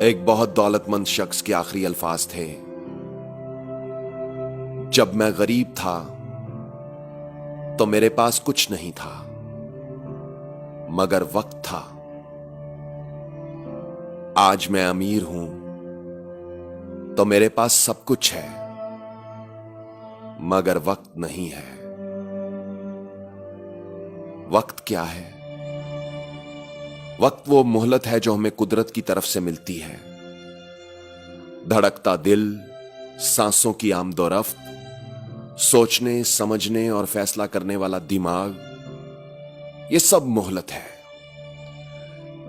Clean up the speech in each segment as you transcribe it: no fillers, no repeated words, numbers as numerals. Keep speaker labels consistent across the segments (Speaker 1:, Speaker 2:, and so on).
Speaker 1: एक बहुत दौलतमंद शख्स के आखिरी अल्फाज थे। जब मैं गरीब था तो मेरे पास कुछ नहीं था, मगर वक्त था। आज मैं अमीर हूं तो मेरे पास सब कुछ है, मगर वक्त नहीं है। वक्त क्या है? वक्त वो मोहलत है जो हमें कुदरत की तरफ से मिलती है। धड़कता दिल, सांसों की आमदोरफ्त, सोचने समझने और फैसला करने वाला दिमाग, ये सब मोहलत है।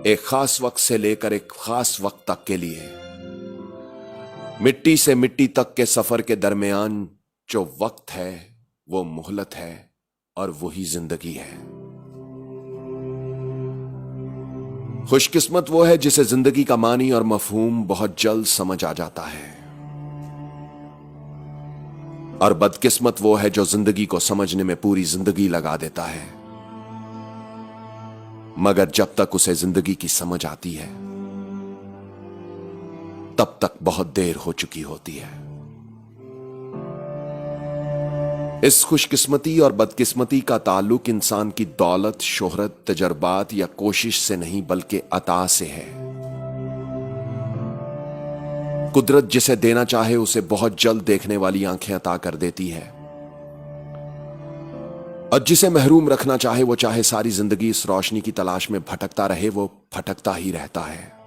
Speaker 1: एक खास वक्त से लेकर एक खास वक्त तक के लिए, मिट्टी से मिट्टी तक के सफर के दरमियान जो वक्त है वो मोहलत है और वही जिंदगी है। खुशकिस्मत वो है जिसे जिंदगी का मानी और मफहूम बहुत जल्द समझ आ जाता है, और बदकिस्मत वो है जो जिंदगी को समझने में पूरी जिंदगी लगा देता है, मगर जब तक उसे जिंदगी की समझ आती है तब तक बहुत देर हो चुकी होती है। इस खुशकिस्मती और बदकिस्मती का ताल्लुक इंसान की दौलत, शोहरत, तजर्बात या कोशिश से नहीं बल्कि अता से है। कुदरत जिसे देना चाहे उसे बहुत जल्द देखने वाली आंखें अता कर देती है, और जिसे महरूम रखना चाहे वो चाहे सारी जिंदगी इस रोशनी की तलाश में भटकता रहे, वो भटकता ही रहता है।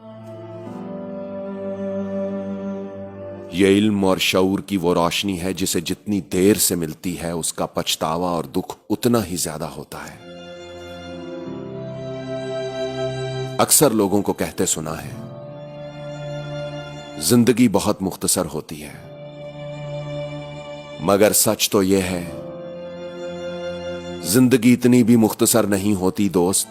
Speaker 1: ये इल्म और शऊर की वो रोशनी है जिसे जितनी देर से मिलती है उसका पछतावा और दुख उतना ही ज्यादा होता है। अक्सर लोगों को कहते सुना है, जिंदगी बहुत मुख्तसर होती है, मगर सच तो यह है जिंदगी इतनी भी मुख्तसर नहीं होती दोस्त।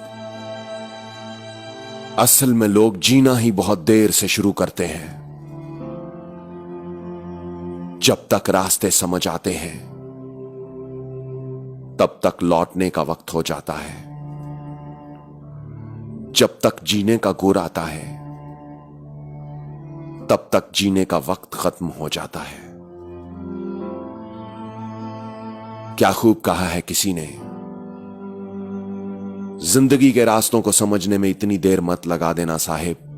Speaker 1: असल में लोग जीना ही बहुत देर से शुरू करते हैं। जब तक रास्ते समझ आते हैं तब तक लौटने का वक्त हो जाता है। जब तक जीने का गुर आता है तब तक जीने का वक्त खत्म हो जाता है। क्या खूब कहा है किसी ने, जिंदगी के रास्तों को समझने में इतनी देर मत लगा देना साहिब।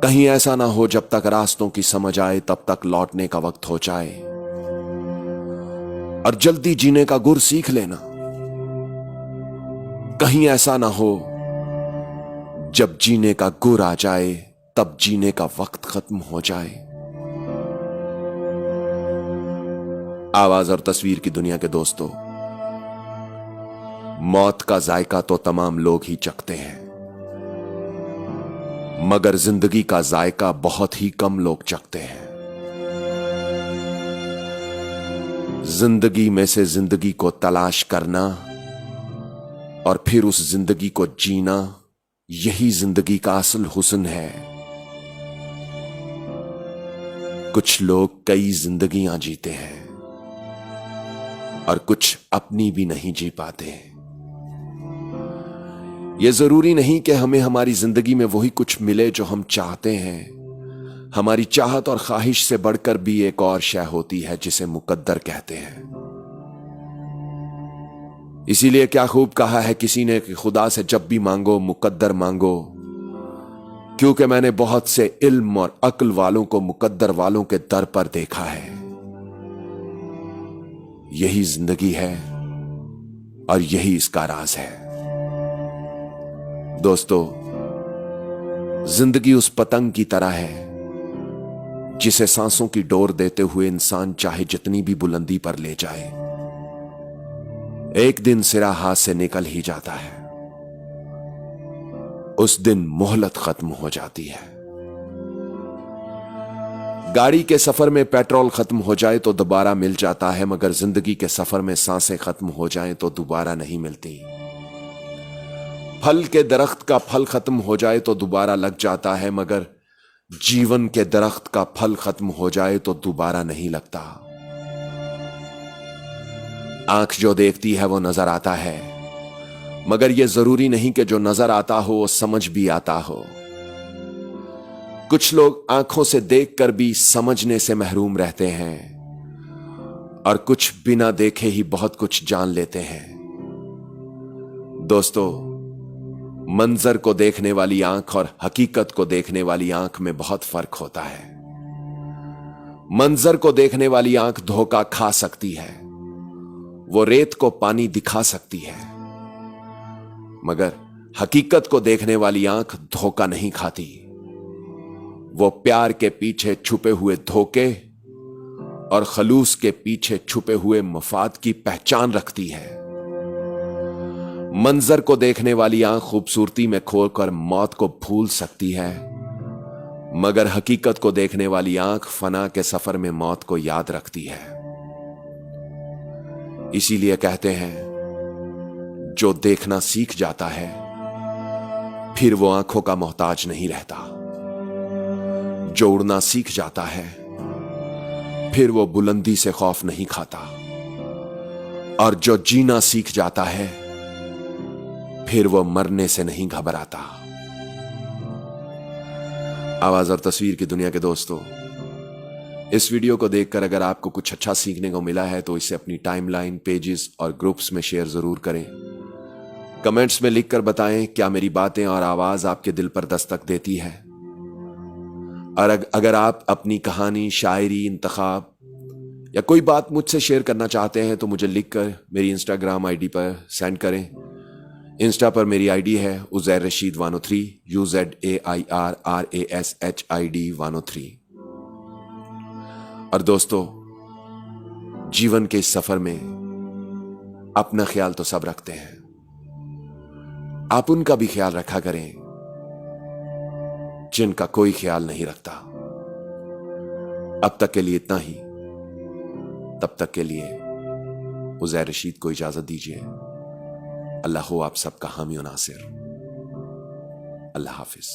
Speaker 1: कहीं ऐसा ना हो जब तक रास्तों की समझ आए तब तक लौटने का वक्त हो जाए, और जल्दी जीने का गुर सीख लेना। कहीं ऐसा ना हो जब जीने का गुर आ जाए तब जीने का वक्त खत्म हो जाए। आवाज और तस्वीर की दुनिया के दोस्तों, मौत का जायका तो तमाम लोग ही चखते हैं, मगर जिंदगी का जायका बहुत ही कम लोग चखते हैं। जिंदगी में से जिंदगी को तलाश करना और फिर उस जिंदगी को जीना, यही जिंदगी का असल हुस्न है। कुछ लोग कई जिंदगियां जीते हैं और कुछ अपनी भी नहीं जी पाते। यह जरूरी नहीं कि हमें हमारी जिंदगी में वही कुछ मिले जो हम चाहते हैं। हमारी चाहत और ख्वाहिश से बढ़कर भी एक और शय होती है जिसे मुकद्दर कहते हैं। इसीलिए क्या खूब कहा है किसी ने कि खुदा से जब भी मांगो मुकद्दर मांगो, क्योंकि मैंने बहुत से इल्म और अक्ल वालों को मुकद्दर वालों के दर पर देखा है। यही जिंदगी है और यही इसका राज है। दोस्तों, जिंदगी उस पतंग की तरह है जिसे सांसों की डोर देते हुए इंसान चाहे जितनी भी बुलंदी पर ले जाए, एक दिन सिरा हाथ से निकल ही जाता है। उस दिन मोहलत खत्म हो जाती है। गाड़ी के सफर में पेट्रोल खत्म हो जाए तो दोबारा मिल जाता है, मगर जिंदगी के सफर में सांसें खत्म हो जाएं तो दोबारा नहीं मिलती। फल के दरख्त का फल खत्म हो जाए तो दोबारा लग जाता है, मगर जीवन के दरख्त का फल खत्म हो जाए तो दोबारा नहीं लगता। आंख जो देखती है वो नजर आता है, मगर यह जरूरी नहीं कि जो नजर आता हो वो समझ भी आता हो। कुछ लोग आंखों से देखकर भी समझने से महरूम रहते हैं और कुछ बिना देखे ही बहुत कुछ जान लेते हैं। दोस्तों, मंजर को देखने वाली आंख और हकीकत को देखने वाली आंख में बहुत फर्क होता है। मंजर को देखने वाली आंख धोखा खा सकती है, वो रेत को पानी दिखा सकती है, मगर हकीकत को देखने वाली आंख धोखा नहीं खाती। वो प्यार के पीछे छुपे हुए धोखे और खलूस के पीछे छुपे हुए मफाद की पहचान रखती है। मंजर को देखने वाली आंख खूबसूरती में खोकर मौत को भूल सकती है, मगर हकीकत को देखने वाली आंख फना के सफर में मौत को याद रखती है। इसीलिए कहते हैं, जो देखना सीख जाता है फिर वो आंखों का मोहताज नहीं रहता। जो उड़ना सीख जाता है फिर वो बुलंदी से खौफ नहीं खाता। और जो जीना सीख जाता है फिर वो मरने से नहीं घबराता। आवाज और तस्वीर की दुनिया के दोस्तों, इस वीडियो को देखकर अगर आपको कुछ अच्छा सीखने को मिला है तो इसे अपनी टाइमलाइन, पेजेस और ग्रुप्स में शेयर जरूर करें। कमेंट्स में लिखकर बताएं क्या मेरी बातें और आवाज आपके दिल पर दस्तक देती है। और अगर आप अपनी कहानी, शायरी, इंतखाब या कोई बात मुझसे शेयर करना चाहते हैं तो मुझे लिखकर मेरी इंस्टाग्राम आईडी पर सेंड करें। इंस्टा पर मेरी आईडी है उज़ैर रशीद 103, UZAIRRASHID 103। और दोस्तों, जीवन के इस सफर में अपना ख्याल तो सब रखते हैं, आप उनका भी ख्याल रखा करें जिनका कोई ख्याल नहीं रखता। अब तक के लिए इतना ही। तब तक के लिए उज़ैर रशीद को इजाजत दीजिए। अल्लाह हो आप सबका हामी और नासिर। अल्लाह हाफिज।